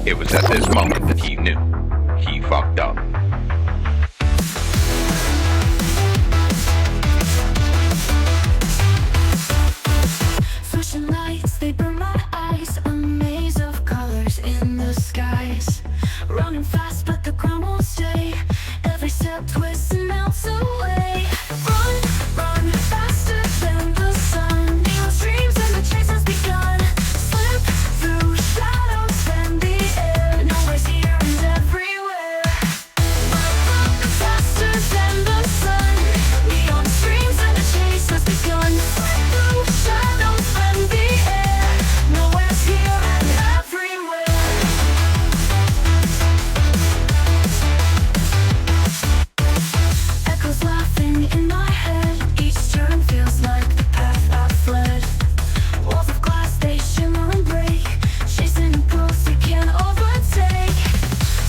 It was at this moment that he knew he fucked up. Flashing lights, they burn my eyes. A maze of colors in the skies. Running fast, but the ground won't stay. Every step twists and melts away. Run, run, faster than the sun. Neon streams and the chase has begun. Slip through shadows and the air. Nowhere's here and everywhere. Run, faster than the sun. Neon streams and the chase has begun. Slip through shadows and the air. Nowhere's here and everywhere. Echoes laughing in my head. Each turn feels like the path I fled. Walls of glass, they shimmer and break. Chasing a ghost you can't overtake.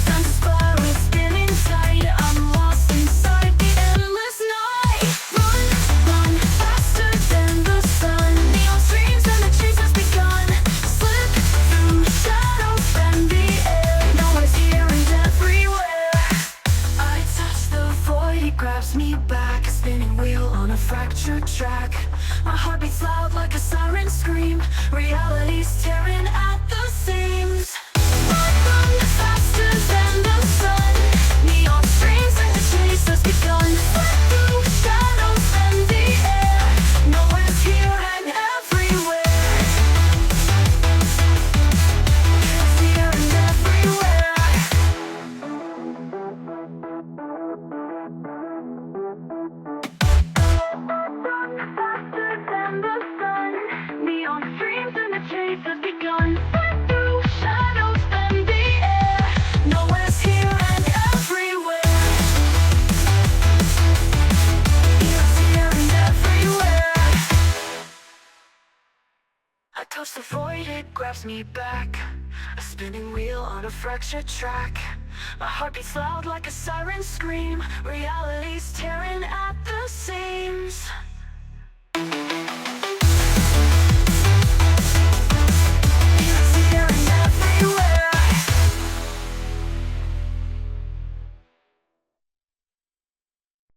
Time to spiral, spinning tight. I'm lost inside the endless night. Run, run, faster than the sun. Neon streams and the chase has begun. Slip through shadows and the air. Nowhere's here and everywhere. I touch the void, it grabs me back. A spinning wheel on a fractured track. My heart beats loud like a siren scream. Reality's tearing at the seams. Run, run, faster than the sun. Neon streams and the chase has begun. Slip through shadows and the air. Nowhere's here and everywhere. It's here and everywhere. Faster than the sun. Neon streams and the chase has begun. Slip through shadows and the air. Nowhere's here and everywhere. It's here and everywhere. I touch the void, it grabs me back. A spinning wheel on a fractured track. My heart beats loud like a siren scream. Reality's tearing at the seams.